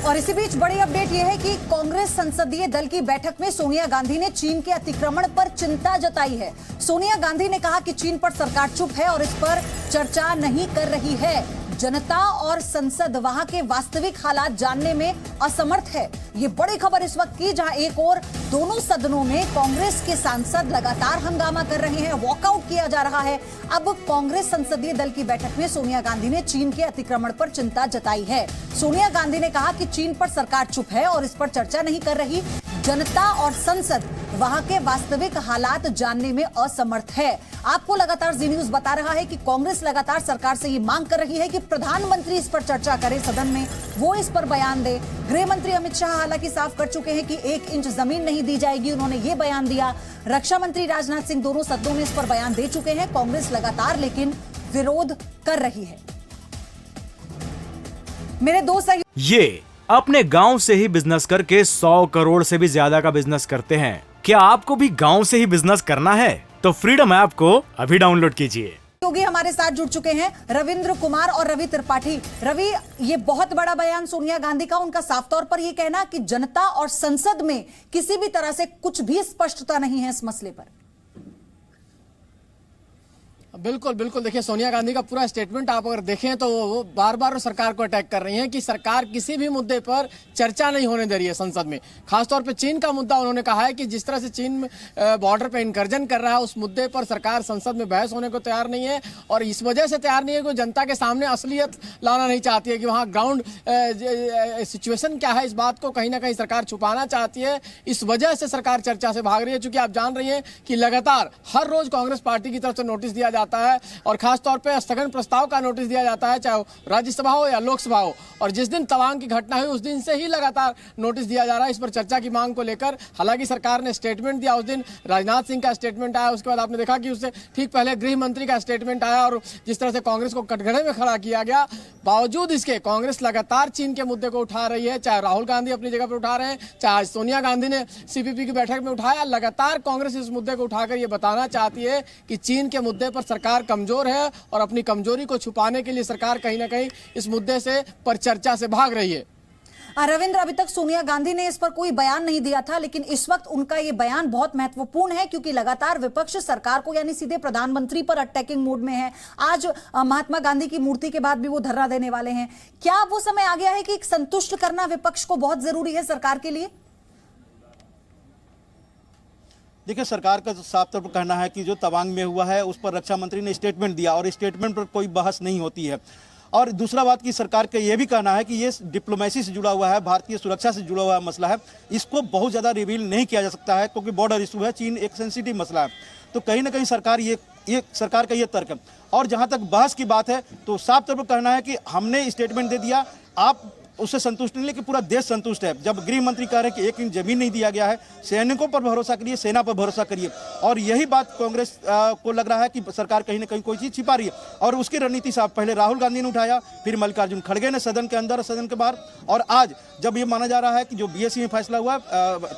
और इसी बीच बड़ी अपडेट यह है कि कांग्रेस संसदीय दल की बैठक में सोनिया गांधी ने चीन के अतिक्रमण पर चिंता जताई है। सोनिया गांधी ने कहा कि चीन पर सरकार चुप है और इस पर चर्चा नहीं कर रही है। जनता और संसद वहां के वास्तविक हालात जानने में असमर्थ है। ये बड़ी खबर इस वक्त की, जहां एक और दोनों सदनों में कांग्रेस के सांसद लगातार हंगामा कर रहे हैं, वॉकआउट किया जा रहा है। अब कांग्रेस संसदीय दल की बैठक में सोनिया गांधी ने चीन के अतिक्रमण पर चिंता जताई है। सोनिया गांधी ने कहा कि चीन पर सरकार चुप है और इस पर चर्चा नहीं कर रही। जनता और संसद वहां के वास्तविक हालात जानने में असमर्थ है। आपको लगातार जी न्यूज बता रहा है कि कांग्रेस लगातार सरकार से ये मांग कर रही है कि प्रधानमंत्री इस पर चर्चा करे, सदन में वो इस पर बयान दे। गृह मंत्री अमित शाह हालांकि साफ कर चुके हैं कि 1 इंच जमीन नहीं दी जाएगी, उन्होंने ये बयान दिया। रक्षा मंत्री राजनाथ सिंह दोनों सदनों में इस पर बयान दे चुके हैं। कांग्रेस लगातार लेकिन विरोध कर रही है। मेरे दो ये अपने गांव से ही बिजनेस करके 100 करोड़ से भी ज्यादा का बिजनेस करते हैं। क्या आपको भी गांव से ही बिजनेस करना है? तो फ्रीडम ऐप को अभी डाउनलोड कीजिए। योगी हमारे साथ जुड़ चुके हैं, रविंद्र कुमार और रवि त्रिपाठी। रवि, ये बहुत बड़ा बयान सोनिया गांधी का, उनका साफ तौर पर ये कहना कि जनता और संसद में किसी भी तरह से कुछ भी स्पष्टता नहीं है इस मसले पर। बिल्कुल बिल्कुल, देखिए सोनिया गांधी का पूरा स्टेटमेंट आप अगर देखें तो वो बार बार सरकार को अटैक कर रही हैं कि सरकार किसी भी मुद्दे पर चर्चा नहीं होने दे रही है संसद में। खासतौर पे चीन का मुद्दा उन्होंने कहा है कि जिस तरह से चीन बॉर्डर पे इंकर्जन कर रहा है, उस मुद्दे पर सरकार संसद में बहस होने को तैयार नहीं है और इस वजह से तैयार नहीं है कि जनता के सामने असलियत लाना नहीं चाहती है कि वहाँ ग्राउंड सिचुएशन क्या है। इस बात को कहीं ना कहीं सरकार छुपाना चाहती है, इस वजह से सरकार चर्चा से भाग रही है। चूंकि आप जान रही है कि लगातार हर रोज कांग्रेस पार्टी की तरफ से नोटिस दिया जाता है और खास तौर पे स्थगन प्रस्ताव का नोटिस दिया जाता है, चाहे राज्यसभा हो या लोकसभा हो। और जिस दिन तवांग की घटना हुई उस दिन से ही लगातार नोटिस दिया जा रहा है इस पर चर्चा की मांग को लेकर। हालांकि सरकार ने स्टेटमेंट दिया, उस दिन राजनाथ सिंह का स्टेटमेंट आया, उसके बाद आपने देखा कि उससे ठीक पहले गृह मंत्री का स्टेटमेंट आया और जिस तरह से कांग्रेस को कटघरे में खड़ा किया गया। बावजूद इसके कांग्रेस लगातार चीन के मुद्दे को उठा रही है, चाहे राहुल गांधी अपनी जगह पर उठा रहे हैं, चाहे सोनिया गांधी ने सीपीपी की बैठक में उठाया। लगातार कांग्रेस इस मुद्दे को उठाकर ये बताना चाहती है कि चीन के मुद्दे पर सरकार कमजोर है और अपनी कमजोरी को छुपाने के लिए सरकार कहीं ना कहीं इस मुद्दे से पर चर्चा से भाग रही है। रविंद्र, अभी तक सोनिया गांधी ने इस पर कोई बयान नहीं दिया था, लेकिन इस वक्त उनका ये बयान बहुत महत्वपूर्ण है क्योंकि लगातार विपक्ष सरकार को यानी सीधे प्रधानमंत्री पर अटैकिंग मोड में है। आज महात्मा गांधी की मूर्ति के बाद भी वो धरना देने वाले हैं। क्या वो समय आ गया है कि संतुष्ट करना विपक्ष को बहुत जरूरी है सरकार के लिए? देखिए, सरकार का साफ तौर पर कहना है कि जो तवांग में हुआ है उस पर रक्षा मंत्री ने स्टेटमेंट दिया और स्टेटमेंट पर कोई बहस नहीं होती है। और दूसरा बात कि सरकार का ये भी कहना है कि ये डिप्लोमेसी से जुड़ा हुआ है, भारतीय सुरक्षा से जुड़ा हुआ मसला है, इसको बहुत ज़्यादा रिवील नहीं किया जा सकता है क्योंकि बॉर्डर इशू है, चीन एक सेंसिटिव मसला है। तो कहीं ना कहीं सरकार ये सरकार का ये तर्क है। और जहाँ तक बहस की बात है तो साफ तौर पर कहना है कि हमने स्टेटमेंट दे दिया, आप उससे संतुष्ट नहीं, लेकिन पूरा देश संतुष्ट है। जब गृह मंत्री कह रहे हैं कि 1 इंच जमीन नहीं दिया गया है, सैनिकों पर भरोसा करिए, सेना पर भरोसा करिए। और यही बात कांग्रेस को लग रहा है कि सरकार कहीं ना कहीं कोई चीज़ छिपा रही है और उसकी रणनीति साहब पहले राहुल गांधी ने उठाया, फिर मल्लिकार्जुन खड़गे ने सदन के अंदर सदन के बाहर, और आज जब ये माना जा रहा है कि जो बीएससी में फैसला हुआ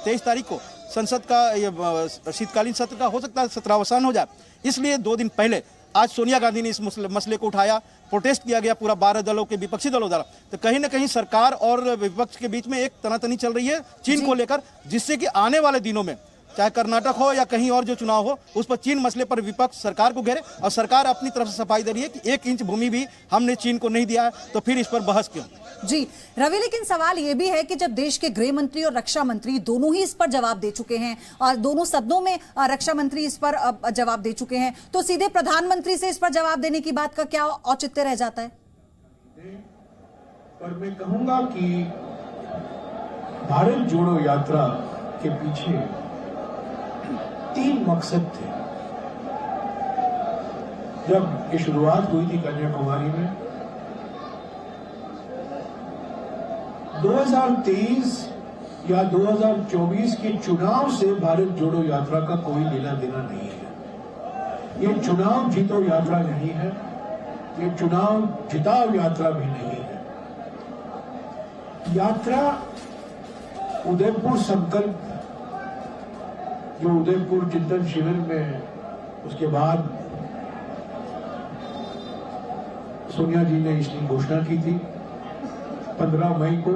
23 तारीख को संसद का ये शीतकालीन सत्र का हो सकता है 17वां हो जाए, इसलिए 2 दिन पहले आज सोनिया गांधी ने इस मसले को उठाया, प्रोटेस्ट किया गया पूरा 12 दलों के विपक्षी दलों द्वारा। तो कहीं ना कहीं सरकार और विपक्ष के बीच में एक तनातनी चल रही है चीन को लेकर, जिससे कि आने वाले दिनों में चाहे कर्नाटक हो या कहीं और जो चुनाव हो उस पर चीन मसले पर विपक्ष सरकार को घेरे और सरकार अपनी तरफ से सफाई दे रही है कि 1 इंच भूमि भी हमने चीन को नहीं दिया है, तो फिर इस पर बहस क्यों? जी रवि, लेकिन सवाल यह भी है कि जब देश के गृह मंत्री और रक्षा मंत्री दोनों ही इस पर जवाब दे चुके हैं और दोनों सदनों में रक्षा मंत्री इस पर जवाब दे चुके हैं, तो सीधे प्रधानमंत्री से इस पर जवाब देने की बात का क्या औचित्य रह जाता है? पर मैं कहूंगा कि भारत जोड़ो यात्रा के पीछे 3 मकसद थे। जब ये शुरुआत हुई थी कन्याकुमारी में, 2023 या 2024 के चुनाव से भारत जोड़ो यात्रा का कोई लेना देना नहीं है। ये चुनाव जीतो यात्रा नहीं है, ये चुनाव जिताओ यात्रा भी नहीं है। यात्रा उदयपुर संकल्प, जो उदयपुर चिंतन शिविर में उसके बाद सोनिया जी ने इसकी घोषणा की थी 15 मई को,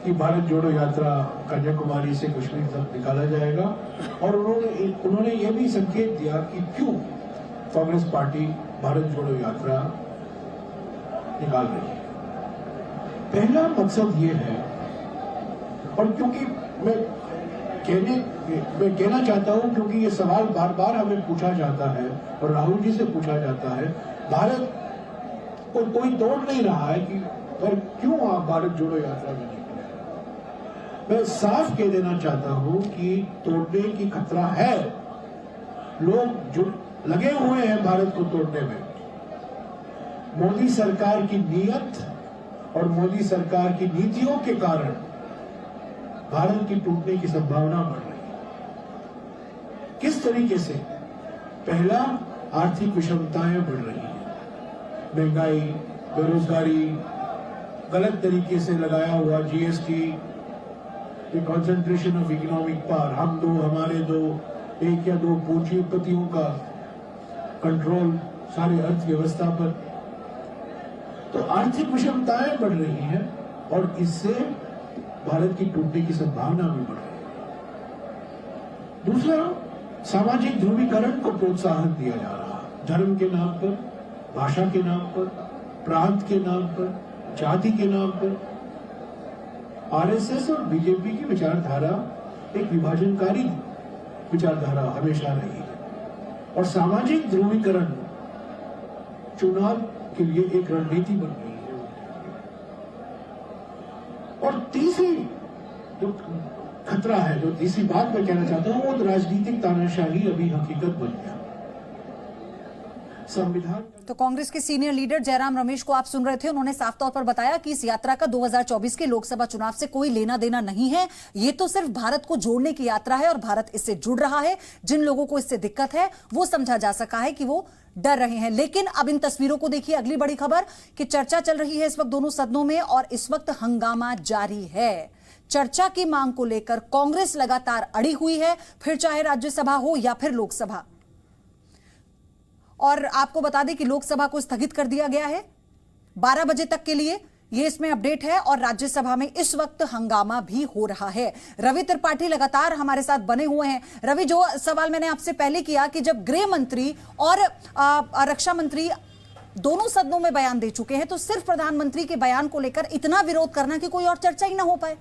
कि भारत जोड़ो यात्रा कन्याकुमारी से कश्मीर तक निकाला जाएगा, और उन्होंने ये भी संकेत दिया कि क्यों कांग्रेस पार्टी भारत जोड़ो यात्रा निकाल रही है। पहला मकसद ये है, और क्योंकि मैं कहना चाहता हूं, क्योंकि ये सवाल बार बार हमें पूछा जाता है और राहुल जी से पूछा जाता है, भारत को कोई तोड़ नहीं रहा है कि पर क्यों आप भारत जोड़ो यात्रा में निकले। मैं साफ कह देना चाहता हूं कि तोड़ने की खतरा है। लोग जो लगे हुए हैं भारत को तोड़ने में, मोदी सरकार की नीयत और मोदी सरकार की नीतियों के कारण भारत की टूटने की संभावना बढ़ रही है। किस तरीके से? पहला, आर्थिक विषमताएं बढ़ रही हैं, महंगाई, बेरोजगारी, गलत तरीके से लगाया हुआ GST, concentration of economic power, हम दो हमारे दो, एक या दो पूंजीपतियों का कंट्रोल सारी अर्थव्यवस्था पर। तो आर्थिक विषमताएं बढ़ रही हैं और इससे भारत की टूटने की संभावना भी बढ़ रही है। दूसरा, सामाजिक ध्रुवीकरण को प्रोत्साहन दिया जा रहा है, धर्म के नाम पर, भाषा के नाम पर, प्रांत के नाम पर, जाति के नाम पर। आरएसएस और बीजेपी की विचारधारा एक विभाजनकारी विचारधारा हमेशा रही है, और सामाजिक ध्रुवीकरण चुनाव के लिए एक रणनीति बन गई है। और तीसरी जो खतरा है, जो तीसरी बात मैं कहना चाहता हूं, वो राजनीतिक तानाशाही अभी हकीकत बन गया। संविधान। तो कांग्रेस के सीनियर लीडर जयराम रमेश को आप सुन रहे थे। उन्होंने साफ तौर पर बताया कि इस यात्रा का 2024 के लोकसभा चुनाव से कोई लेना देना नहीं है। ये तो सिर्फ भारत को जोड़ने की यात्रा है और भारत इससे जुड़ रहा है। जिन लोगों को इससे दिक्कत है वो समझा जा सका है कि वो डर रहे हैं। लेकिन अब इन तस्वीरों को देखिए, अगली बड़ी खबर कि चर्चा चल रही है इस वक्त दोनों सदनों में और इस वक्त हंगामा जारी है। चर्चा की मांग को लेकर कांग्रेस लगातार अड़ी हुई है, फिर चाहे राज्यसभा हो या फिर लोकसभा। और आपको बता दें कि लोकसभा को स्थगित कर दिया गया है 12 बजे तक के लिए, ये इसमें अपडेट है। और राज्यसभा में इस वक्त हंगामा भी हो रहा है। रवि त्रिपाठी लगातार हमारे साथ बने हुए हैं। रवि, जो सवाल मैंने आपसे पहले किया कि जब गृह मंत्री और रक्षा मंत्री दोनों सदनों में बयान दे चुके हैं, तो सिर्फ प्रधानमंत्री के बयान को लेकर इतना विरोध करना कि कोई और चर्चा ही ना हो पाए।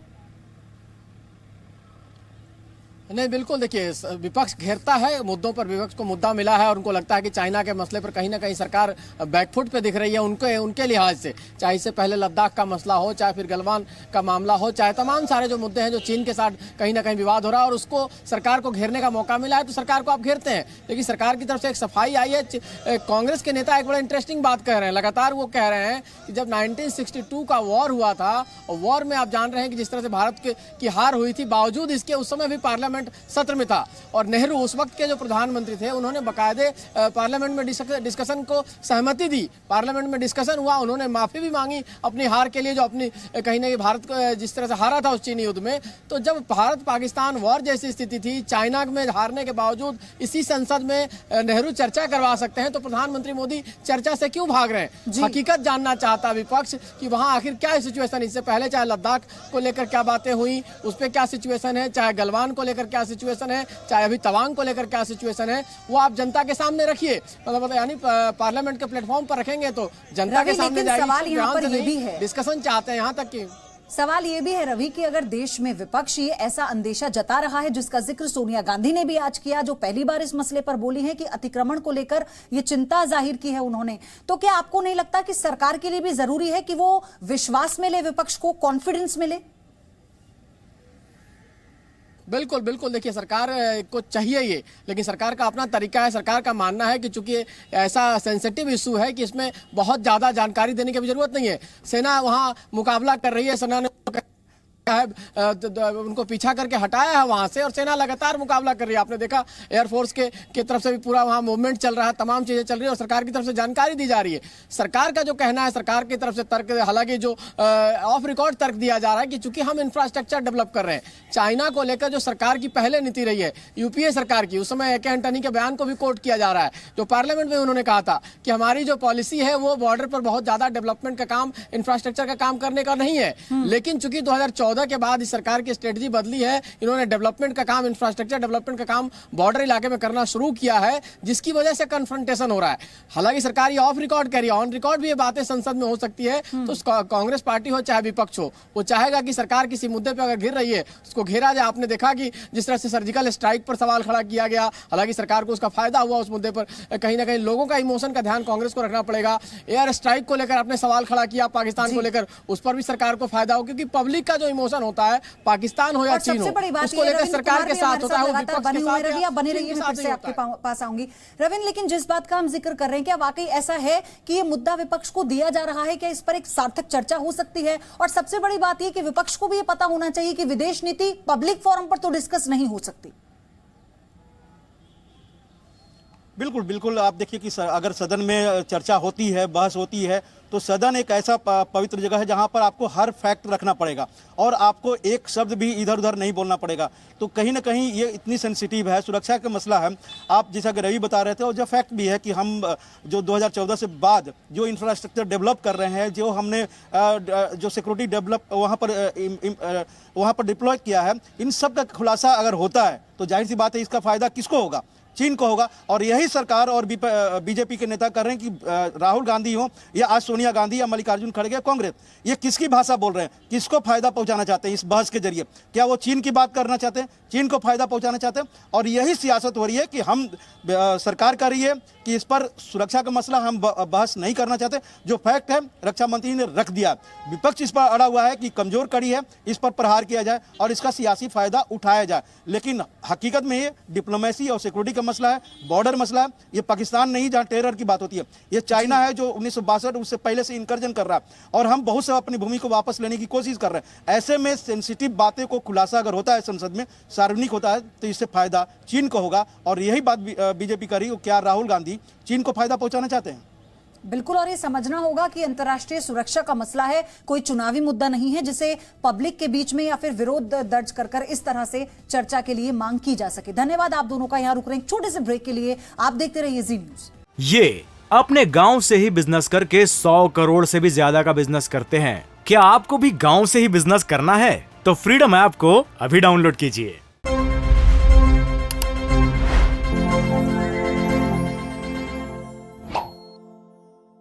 नहीं, बिल्कुल देखिए, विपक्ष घेरता है मुद्दों पर। विपक्ष को मुद्दा मिला है और उनको लगता है कि चाइना के मसले पर कहीं ना कहीं सरकार बैकफुट पे दिख रही है उनके लिहाज से। चाहे इससे पहले लद्दाख का मसला हो, चाहे फिर गलवान का मामला हो, चाहे तमाम सारे जो मुद्दे हैं जो चीन के साथ कहीं ना कहीं विवाद हो रहा है और उसको सरकार को घेरने का मौका मिला है, तो सरकार को आप घेरते हैं। लेकिन सरकार की तरफ से एक सफाई आई है। कांग्रेस के नेता एक बड़ा इंटरेस्टिंग बात कह रहे हैं। लगातार वो कह रहे हैं कि जब 1962 का वॉर हुआ था, और वॉर में आप जान रहे हैं कि जिस तरह से भारत की हार हुई थी, बावजूद इसके उस समय भी पार्लियामेंट सत्र में था और नेहरू उस वक्त के जो प्रधानमंत्री थे उन्होंने बाकायदे पार्लियामेंट में डिस्कशन को सहमति दी। पार्लियामेंट में डिस्कशन हुआ, उन्होंने माफी भी मांगी अपनी हार के लिए, जो अपनी कहीं ना कहीं भारत को जिस तरह से हारा था उस चीनी युद्ध में। तो जब भारत पाकिस्तान वॉर जैसी स्थिति थी, चाइना में हारने के बावजूद इसी संसद में नेहरू चर्चा करवा सकते हैं, तो प्रधानमंत्री मोदी चर्चा से क्यों भाग रहे हैं? हकीकत जानना चाहता विपक्ष कि वहां आखिर क्या सिचुएशन। इससे पहले चाहे लद्दाख को लेकर क्या बातें हुई, उस पर क्या सिचुएशन है, चाहे गलवान को लेकर क्या सिचुएशन है, चाहे अभी तवांग को लेकर क्या सिचुएशन है, वो आप जनता के सामने रखिए। मतलब यानी पार्लियामेंट के प्लेटफॉर्म पर रखेंगे तो जनता के सामने जाएगी। सवाल यहाँ पर ये भी है, डिस्कशन चाहते हैं यहाँ तक कि सवाल ये भी है रवि कि अगर देश में विपक्ष ये ऐसा अंदेशा जता रहा है, जिसका जिक्र सोनिया गांधी ने भी आज किया, जो पहली बार इस मसले पर बोली है कि अतिक्रमण को लेकर ये चिंता जाहिर की है उन्होंने, तो क्या आपको नहीं लगता कि सरकार के लिए भी जरूरी है कि वो विश्वास मिले, विपक्ष को कॉन्फिडेंस मिले? बिल्कुल बिल्कुल, देखिए सरकार को चाहिए ये, लेकिन सरकार का अपना तरीका है। सरकार का मानना है कि चूंकि ऐसा सेंसिटिव इशू है कि इसमें बहुत ज़्यादा जानकारी देने की भी जरूरत नहीं है। सेना वहाँ मुकाबला कर रही है, सेना ने उनको पीछा करके हटाया है वहां से और सेना लगातार मुकाबला कर रही है। आपने देखा एयरफोर्स के तरफ से भी पूरा वहां मूवमेंट चल रहा है, तमाम चीजें चल रही है और सरकार की तरफ से जानकारी दी जा रही है। सरकार का जो कहना है, सरकार की तरफ से तर्क, हालांकि जो ऑफ रिकॉर्ड तर्क दिया जा रहा है कि चूंकि हम इंफ्रास्ट्रक्चर डेवलप कर रहे हैं, चाइना को लेकर जो सरकार की पहले नीति रही है यूपीए सरकार की, उस समय ए.के. एंटनी के बयान को भी कोट किया जा रहा है, जो पार्लियामेंट में उन्होंने कहा था कि हमारी जो पॉलिसी है वो बॉर्डर पर बहुत ज्यादा डेवलपमेंट का काम, इंफ्रास्ट्रक्चर का काम करने का नहीं है। लेकिन चूंकि 2014 2014 के बाद इस सरकार की स्ट्रेटजी बदली है। इन्होंने डेवलपमेंट का काम, इंफ्रास्ट्रक्चर डेवलपमेंट का काम बॉर्डर इलाके में करना शुरू किया है, जिसकी वजह से कन्फ्रंटेशन हो रहा है। हालांकि सरकार ये ऑफ रिकॉर्ड कह रही है, ऑन रिकॉर्ड भी ये बातें संसद में हो सकती है। तो कांग्रेस पार्टी हो चाहे विपक्ष हो, वो चाहेगा कि सरकार किसी मुद्दे पर अगर घिर रही है उसको घेरा जाए। आपने देखा कि जिस तरह से सर्जिकल स्ट्राइक पर सवाल खड़ा किया गया, हालांकि सरकार को उसका फायदा हुआ उस मुद्दे पर। कहीं ना कहीं लोगों का इमोशन का ध्यान कांग्रेस को रखना पड़ेगा। एयर स्ट्राइक को लेकर आपने सवाल खड़ा किया, पाकिस्तान को लेकर, उस पर भी सरकार को फायदा हो, क्योंकि पब्लिक का जो इमोशन होता है, पाकिस्तान हो या चीन हो, उसको लेकर सरकार के साथ होता है, वो विपक्ष के साथ या बने रहिए। मैं फिर से आपके पास आऊंगी रविंद्र, लेकिन जिस बात का हम जिक्र कर रहे हैं, क्या वाकई ऐसा है कि ये मुद्दा विपक्ष को दिया जा रहा है? क्या इस पर एक सार्थक चर्चा हो सकती है? और सबसे बड़ी बात यह कि विपक्ष को भी ये पता होना चाहिए कि विदेश नीति पब्लिक फोरम पर तो डिस्कस नहीं हो सकती। बिल्कुल बिल्कुल, आप देखिए कि अगर सदन में चर्चा होती है, बहस होती है, तो सदन एक ऐसा पवित्र जगह है जहां पर आपको हर फैक्ट रखना पड़ेगा और आपको एक शब्द भी इधर उधर नहीं बोलना पड़ेगा। तो कहीं ना कहीं ये इतनी सेंसिटिव है, सुरक्षा का मसला है। आप जैसा कि रवि बता रहे थे, और जो फैक्ट भी है कि हम जो 2014 से बाद जो इंफ्रास्ट्रक्चर डेवलप कर रहे हैं, जो हमने जो सिक्योरिटी डेवलप वहाँ पर डिप्लॉय किया है, इन सब का खुलासा अगर होता है तो जाहिर सी बात है इसका फायदा किसको होगा? चीन को होगा। और यही सरकार और बीजेपी के नेता कर रहे हैं कि राहुल गांधी हो या आज सोनिया गांधी या मल्लिकार्जुन खड़गे कांग्रेस, ये किसकी भाषा बोल रहे हैं? किसको फायदा पहुंचाना चाहते हैं इस बहस के जरिए? क्या वो चीन की बात करना चाहते हैं, चीन को फायदा पहुंचाना चाहते हैं? और यही सियासत हो रही है कि हम सरकार कर रही है कि इस पर सुरक्षा का मसला हम बहस नहीं करना चाहते। जो फैक्ट है रक्षा मंत्री ने रख दिया, विपक्ष इस पर अड़ा हुआ है कि कमजोर कड़ी है, इस पर प्रहार किया जाए और इसका सियासी फायदा उठाया जाए। लेकिन हकीकत में ये डिप्लोमेसी और सिक्योरिटी का मसला है, बॉर्डर मसला है। ये पाकिस्तान नहीं जहां टेरर की बात होती है, ये चाइना है जो 1962 उससे पहले से इंकर्जन कर रहा है और हम बहुत से अपनी भूमि को वापस लेने की कोशिश कर रहे हैं। ऐसे में सेंसिटिव बातें को खुलासा अगर होता है संसद में, सार्वजनिक होता है, तो इससे फायदा चीन को होगा। और यही बात बीजेपी कर रही है। क्या राहुल गांधी चीन को फायदा पहुंचाना चाहते हैं? बिल्कुल, और ये समझना होगा कि अंतर्राष्ट्रीय सुरक्षा का मसला है, कोई चुनावी मुद्दा नहीं है जिसे पब्लिक के बीच में या फिर विरोध दर्ज कर इस तरह से चर्चा के लिए मांग की जा सके। धन्यवाद आप दोनों का। यहाँ रुक रहे हैं छोटे से ब्रेक के लिए। आप देखते रहिए जी न्यूज। ये अपने गांव से ही बिजनेस करके 100 करोड़ से भी ज्यादा का बिजनेस करते हैं। क्या आपको भी गांव से ही बिजनेस करना है? तो फ्रीडम ऐप को अभी डाउनलोड कीजिए।